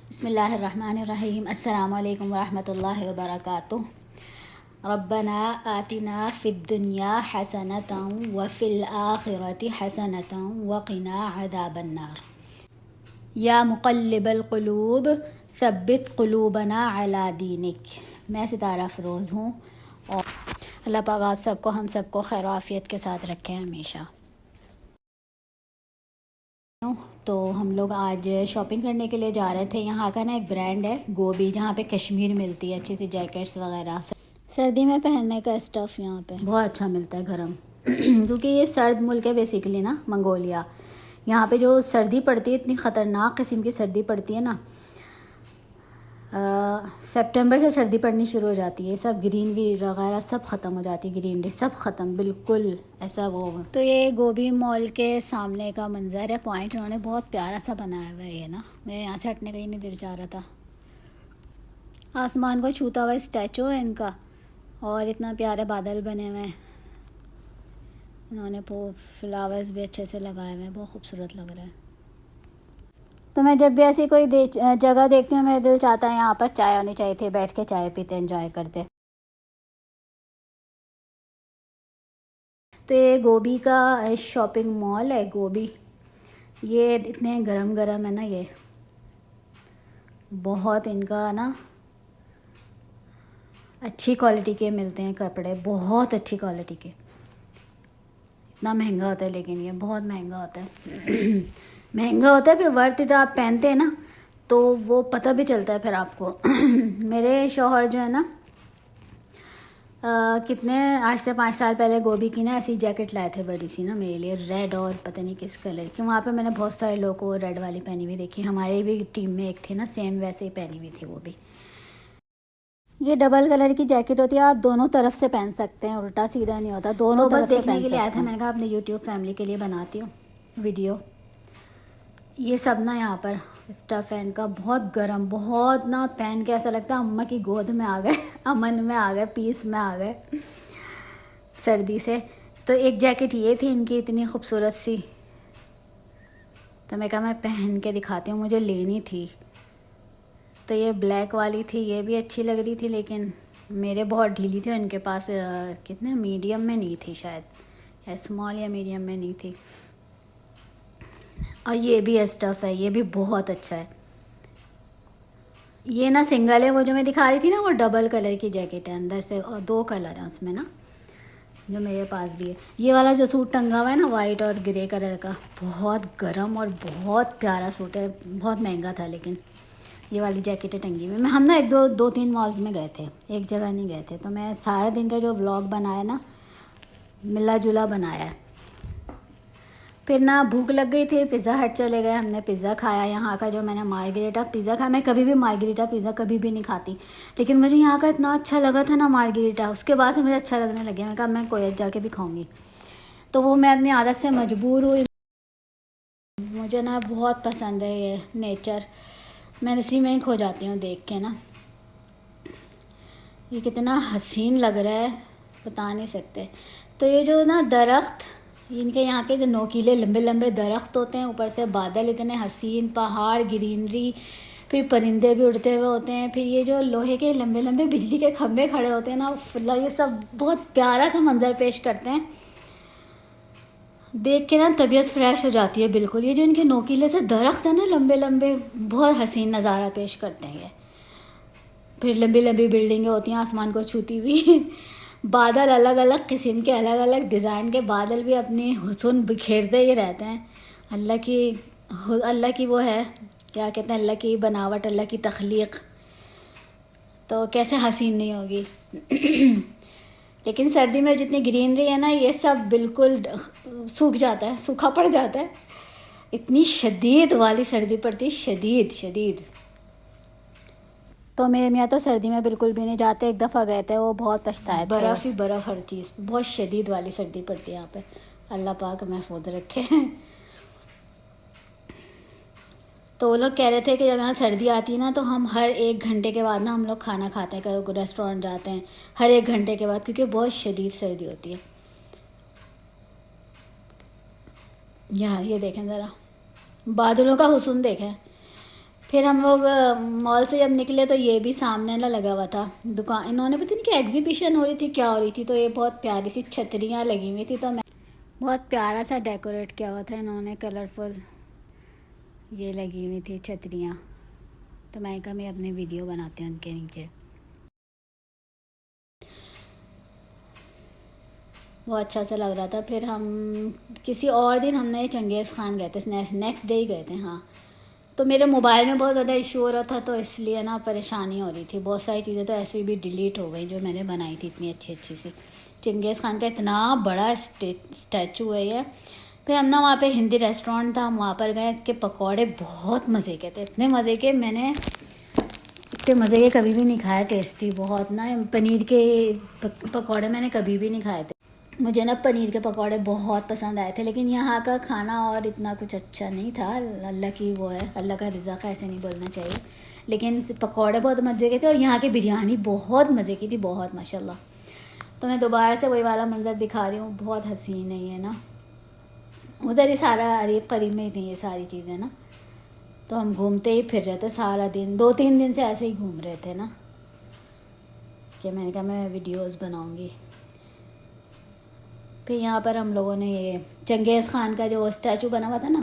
बिस्मिल्लाहिर्रहमानिर्रहीम। अस्सलामु अलैकुम वरहमतुल्लाहि वबरकातुह। रब्बना आतिना फ़िद्दुनिया हसनतन व फ़िल आखिरति हसनतन व क़िना अज़ाबन्नार। या मुक़ल्लिबल क़ुलूब सब्बित क़ुलूबना अला दीनिक। मैं सितारा फ़रोज़ हूँ और अल्लाह पाक आप सबको हम सबको खैर आफ़ियत के साथ रखें हमेशा। तो हम लोग आज शॉपिंग करने के लिए जा रहे थे। यहाँ का ना एक ब्रांड है गोभी, जहाँ पे कश्मीर मिलती है अच्छी सी जैकेट्स वगैरह, सर्दी में पहनने का स्टफ़ यहाँ पे बहुत अच्छा मिलता है गर्म क्योंकि ये सर्द मुल्क है बेसिकली ना, मंगोलिया। यहाँ पे जो सर्दी पड़ती है इतनी ख़तरनाक किस्म की सर्दी पड़ती है ना, सितंबर से सर्दी पड़नी शुरू हो जाती है। सब ग्रीनरी वगैरह सब ख़त्म हो जाती है, ग्रीनरी सब ख़त्म बिल्कुल ऐसा वो। तो ये गोभी मॉल के सामने का मंज़र है, पॉइंट उन्होंने बहुत प्यारा सा बनाया हुआ है ये ना। मैं यहाँ से हटने का ही नहीं दिल चाह रहा था। आसमान को छूता हुआ स्टैचू है इनका और इतना प्यारे बादल बने हुए हैं। उन्होंने वो फ्लावर्स भी अच्छे से लगाए हुए हैं, बहुत खूबसूरत लग रहा है। तो मैं जब भी ऐसी कोई जगह देखती हूँ मेरा दिल चाहता है यहाँ पर चाय होनी चाहिए थी, बैठ के चाय पीते एंजॉय करते। तो ये गोभी का शॉपिंग मॉल है गोभी। ये इतने गरम गरम है ना, ये बहुत इनका ना अच्छी क्वालिटी के मिलते हैं कपड़े, बहुत अच्छी क्वालिटी के। इतना महंगा होता है लेकिन ये बहुत महंगा होता है महंगा होता है, फिर वर्थ जब आप पहनते हैं ना तो वो पता भी चलता है फिर आपको मेरे शौहर जो है ना कितने आज से 5 साल पहले गोभी की ना ऐसी जैकेट लाए थे बड़ी सी ना मेरे लिए, रेड और पता नहीं किस कलर की। वहाँ पे मैंने बहुत सारे लोगों को रेड वाली पहनी हुई देखी, हमारे भी टीम में एक थी ना सेम वैसे ही पहनी हुई थी वो भी। ये डबल कलर की जैकेट होती है, आप दोनों तरफ से पहन सकते हैं, उल्टा सीधा नहीं होता, दोनों तरफ से देखने के लिए आया था। मैंने कहा अपने यूट्यूब फैमिली के लिए बनाती हूँ वीडियो। ये सब ना यहाँ पर स्टफ़ है इनका बहुत गर्म, बहुत ना पहन के ऐसा लगता है अम्मा की गोद में आ गए अमन में आ गए, पीस में आ गए सर्दी से। तो एक जैकेट ये थी इनकी इतनी खूबसूरत सी, तो मैं कहा मैं पहन के दिखाती हूँ, मुझे लेनी थी। तो ये ब्लैक वाली थी, ये भी अच्छी लग रही थी लेकिन मेरे बहुत ढीली थी, इनके पास कितने मीडियम में नहीं थी शायद, या स्मॉल या मीडियम में नहीं थी। और ये भी स्टफ़ है, ये भी बहुत अच्छा है। ये ना सिंगल है, वो जो मैं दिखा रही थी ना वो डबल कलर की जैकेट है अंदर से, और 2 कलर हैं उसमें ना, जो मेरे पास भी है। ये वाला जो सूट टंगा हुआ है ना वाइट और ग्रे कलर का, बहुत गर्म और बहुत प्यारा सूट है, बहुत महंगा था लेकिन ये वाली जैकेटें टंगी हुई। मैं हम ना एक दो तीन मॉल्स में गए थे, एक जगह नहीं गए थे। तो मैं सारे दिन का जो व्लॉग बनाया ना मिला जुला बनाया है। फिर ना भूख लग गई थी, पिज़्ज़ा हट चले गए, हमने पिज़्ज़ा खाया यहाँ का, जो मैंने मार्गरेटा पिज़्ज़ा खाया। मैं कभी भी मार्गरेटा पिज़्ज़ा कभी भी नहीं खाती, लेकिन मुझे यहाँ का इतना अच्छा लगा था ना मार्गरेटा, उसके बाद से मुझे अच्छा लगने लग गया। मैं कहा मैं कोई जाके भी खाऊंगी। तो वो मैं अपनी आदत से मजबूर हुई। मुझे ना बहुत पसंद है ये नेचर, मैं इसी में ही खो जाती हूँ देख के ना। ये कितना हसीन लग रहा है बता नहीं सकते। तो ये जो ना दरख्त, इनके यहाँ के जो नोकीले लंबे लंबे दरख्त होते हैं, ऊपर से बादल इतने हसीन, पहाड़, ग्रीनरी, फिर परिंदे भी उड़ते हुए होते हैं, फिर ये जो लोहे के लंबे लंबे बिजली के खंभे खड़े होते हैं ना, ये सब बहुत प्यारा सा मंजर पेश करते हैं। देख के ना तबीयत फ्रेश हो जाती है बिल्कुल। ये जो इनके नोकीले से दरख्त है ना लंबे लंबे, बहुत हसीन नज़ारा पेश करते हैं ये। फिर लंबी लंबी बिल्डिंगें होती हैं आसमान को छूती हुई बादल अलग अलग किस्म के, अलग अलग डिज़ाइन के बादल भी अपनी हुस्न बिखेरते ही रहते हैं। अल्लाह की वो है, क्या कहते हैं, अल्लाह की बनावट, अल्लाह की तख्लीक, तो कैसे हसीन नहीं होगी लेकिन सर्दी में जितनी ग्रीनरी है ना, ये सब बिल्कुल सूख जाता है, सूखा पड़ जाता है। इतनी शदीद वाली सर्दी पड़ती है, शदीद शदीद। तो मेरे मियाँ तो सर्दी में बिल्कुल भी नहीं जाते, एक दफ़ा गए थे वो बहुत पछताए थे। बर्फ़ ही बर्फ़, हर चीज़ बहुत शदीद वाली सर्दी पड़ती है यहाँ पे, अल्लाह पाक महफूज रखे तो वो लोग कह रहे थे कि जब यहाँ सर्दी आती है ना तो हम हर 1 घंटे के बाद ना हम लोग खाना खाते हैं, कहीं रेस्टोरेंट जाते हैं हर 1 घंटे के बाद, क्योंकि बहुत शदीद सर्दी होती है। यहाँ ये देखें ज़रा, बादलों का हुस्न देखें, फिर हम लोग मॉल से जब निकले तो ये भी सामने ना लगा हुआ था दुकान, इन्होंने पता नहीं कि एग्जीबिशन हो रही थी क्या हो रही थी, तो ये बहुत प्यारी सी छतरियाँ लगी हुई थी, तो मैं बहुत प्यारा सा डेकोरेट किया हुआ था इन्होंने, कलरफुल ये लगी हुई थी छतरियाँ। तो मैं कहा मैं अपनी वीडियो बनाती हूँ उनके नीचे। वो अच्छा सा लग रहा था। फिर हम किसी और दिन हमने चंगेज़ खान गए थे, नेक्स्ट डे ही गए थे हाँ। तो मेरे मोबाइल में बहुत ज़्यादा इशू हो रहा था, तो इसलिए ना परेशानी हो रही थी। बहुत सारी चीज़ें तो ऐसे भी डिलीट हो गई जो मैंने बनाई थी इतनी अच्छी अच्छी सी। चंगेज़ खान का इतना बड़ा स्टैचू है ये। फिर हम ना वहाँ पे हिंदी रेस्टोरेंट था, हम वहाँ पर गए कि पकौड़े बहुत मज़े के थे, इतने मज़े के, मैंने इतने मज़े के कभी भी नहीं खाए। टेस्टी बहुत ना, पनीर के पकौड़े मैंने कभी भी नहीं खाए थे। मुझे ना पनीर के पकौड़े बहुत पसंद आए थे, लेकिन यहाँ का खाना और इतना कुछ अच्छा नहीं था। अल्लाह की वो है, अल्लाह का रिज़्क़ है, ऐसे नहीं बोलना चाहिए। लेकिन पकौड़े बहुत मज़े के थे और यहाँ की बिरयानी बहुत मज़े की थी, बहुत माशाल्लाह। तो मैं दोबारा से वही वाला मंज़र दिखा रही हूँ, बहुत हसीन है ये ना। उधर ही सारा अरीब करीब में ही थी ये सारी चीज़ें ना, तो हम घूमते ही फिर रहे थे सारा दिन, 2-3 दिन से ऐसे ही घूम रहे थे ना, कि मैंने कहा मैं वीडियोस बनाऊंगी। फिर यहाँ पर हम लोगों ने ये चंगेज़ खान का जो स्टैचू बना हुआ था ना,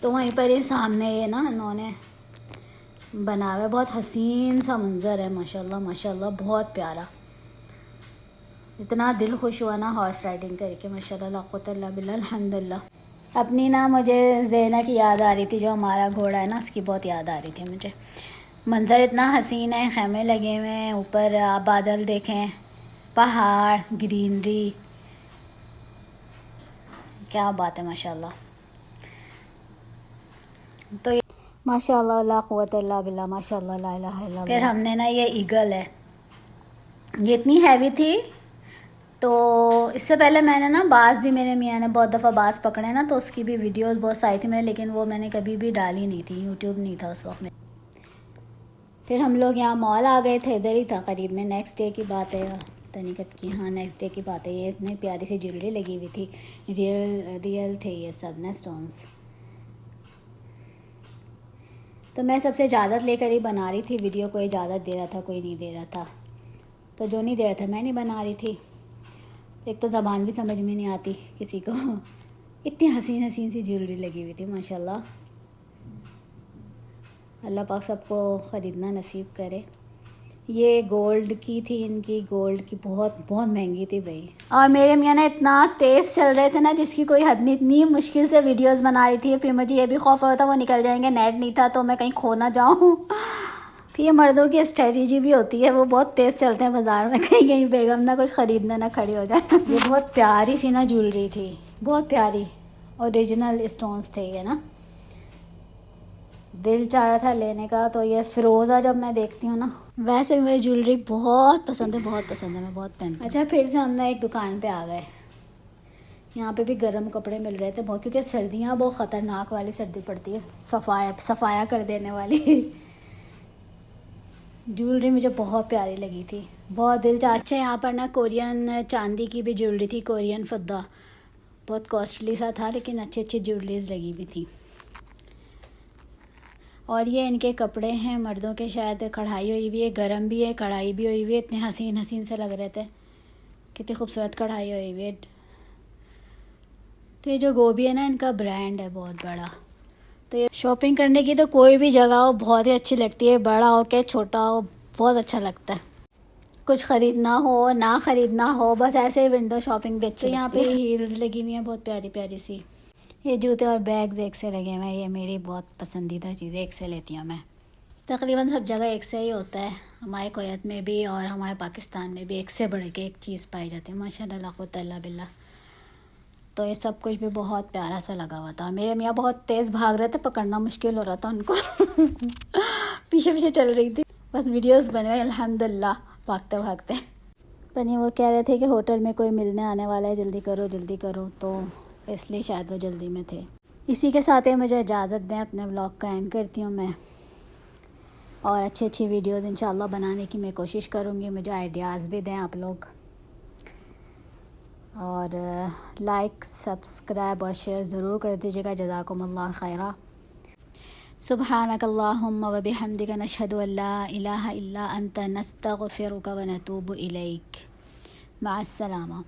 तो वहीं पर ही सामने ये ना इन्होंने बना हुआ है, बहुत हसीन सा मंज़र है माशाल्लाह माशाल्लाह, बहुत प्यारा। इतना दिल खुश हुआ ना हॉर्स राइडिंग करके, माशाल्लाह ला कुव्वता इल्ला बिल्लाह, अल्हम्दुलिल्लाह। अपनी ना मुझे ज़ैना की याद आ रही थी, जो हमारा घोड़ा है ना, उसकी बहुत याद आ रही थी मुझे। मंज़र इतना हसीन है, खैमे लगे हुए हैं ऊपर, आप बादल देखें, पहाड़, ग्रीनरी, क्या बात है माशाल्लाह। तो माशाल्लाह ला कुव्वता इल्ला बिल्लाह, माशाल्लाह ला इलाहा इल्लल्लाह। फिर हमने ना ये ईगल है, ये इतनी हैवी थी, तो इससे पहले मैंने ना बाज़ भी, मेरे मियाँ ने बहुत दफ़ा बाज़ पकड़े ना, तो उसकी भी वीडियोस बहुत आई थी मेरे, लेकिन वो मैंने कभी भी डाली नहीं थी, यूट्यूब नहीं था उस वक्त में। फिर हम लोग यहाँ मॉल आ गए थे, इधर ही था करीब में। नेक्स्ट डे की बात है, तनिकत की, हाँ नेक्स्ट डे की बात है। ये इतनी प्यारी सी ज्वेलरी लगी हुई थी, रियल थे ये सब ना स्टोन्स। तो मैं सबसे इजाज़त लेकर ही बना रही थी वीडियो, कोई इजाज़त दे रहा था कोई नहीं दे रहा था, तो जो नहीं दे रहा था मैं नहीं बना रही थी। एक तो ज़बान भी समझ में नहीं आती किसी को, इतनी हसीन हसीन सी ज्वेलरी लगी हुई थी माशाल्लाह। अल्लाह पाक सबको ख़रीदना नसीब करे। ये गोल्ड की थी, इनकी गोल्ड की बहुत बहुत महंगी थी भाई। और मेरे मियाँ ने इतना तेज़ चल रहे थे ना, जिसकी कोई हद नहीं, इतनी मुश्किल से वीडियोस बना रही थी। फिर मुझे ये भी खौफ हो रहा था वो निकल जाएंगे, नेट नहीं था तो मैं कहीं खो ना जाऊँ। फिर ये मर्दों की स्ट्रेटजी भी होती है, वो बहुत तेज़ चलते हैं बाज़ार में, कहीं कहीं बेगम ना कुछ ख़रीदने ना खड़ी हो जाए। ये बहुत प्यारी सी ना ज्वेलरी थी, बहुत प्यारी, ओरिजिनल स्टोन्स थे ये ना, दिल चाह रहा था लेने का। तो ये फ़िरोज़ा जब मैं देखती हूँ ना, वैसे मुझे ज्वेलरी बहुत पसंद है, बहुत पसंद है, मैं बहुत पहनती हूँ। अच्छा, फिर से हमने एक दुकान पे आ गए, यहाँ पे भी गर्म कपड़े मिल रहे थे बहुत, क्योंकि सर्दियाँ बहुत ख़तरनाक वाली सर्दी पड़ती है, सफाया कर देने वाली। ज्वेलरी मुझे बहुत प्यारी लगी थी, बहुत दिल चाह। अच्छा, यहाँ पर ना कोरियन चांदी की भी ज्वेलरी थी, कोरियन फद्दा, बहुत कॉस्टली सा था, लेकिन अच्छी अच्छी ज्वेलरीज लगी हुई थी। और ये इनके कपड़े हैं मर्दों के, शायद कढ़ाई हुई हुई है, गरम भी है, कढ़ाई भी हुई हुई है, इतने हसीन हसीन से लग रहे थे, कितनी खूबसूरत कढ़ाई हुई हुई है। तो ये जो गोभी है ना, इनका ब्रांड है बहुत बड़ा। तो ये शॉपिंग करने की तो कोई भी जगह हो बहुत ही अच्छी लगती है, बड़ा हो के छोटा हो, बहुत अच्छा लगता है। कुछ ख़रीदना हो ना ख़रीदना हो, बस ऐसे ही विंडो शॉपिंग भी अच्छी। यहाँ पे हील्स लगी हुई हैं बहुत प्यारी प्यारी सी, ये जूते और बैग्स एक से लगे हुए हैं, ये मेरी बहुत पसंदीदा चीज़ें, एक से लेती हूँ मैं। तकरीबन सब जगह एक से ही होता है, हमारे कुवैत में भी और हमारे पाकिस्तान में भी एक से बढ़ के एक चीज़ पाई जाती है माशाल्लाह ला कुव्वता इल्ला बिल्लाह। तो ये सब कुछ भी बहुत प्यारा सा लगा हुआ था। मेरे मियाँ बहुत तेज़ भाग रहे थे, पकड़ना मुश्किल हो रहा था उनको। पीछे पीछे चल रही थी, बस वीडियोस बन गए अल्हम्दुलिल्लाह भागते भागते। पर वो कह रहे थे कि होटल में कोई मिलने आने वाला है, जल्दी करो, तो इसलिए शायद वो जल्दी में थे। इसी के साथ ही मुझे इजाज़त दें, अपने व्लॉग का एंड करती हूँ मैं, और अच्छी अच्छी वीडियोज़ इंशाल्लाह बनाने की मैं कोशिश करूँगी। मुझे आइडियाज़ भी दें आप लोग, और लाइक सब्सक्राइब और शेयर ज़रूर कर दीजिएगा। जज़ाकुमुल्लाह खैरा। सुब्हानकल्लाहुम्मा व बिहम्दिका नशहदु अल्ला इलाहा इल्ला अंता नस्तगफिरुका व नतूबु इलैक। मअस्सलामा।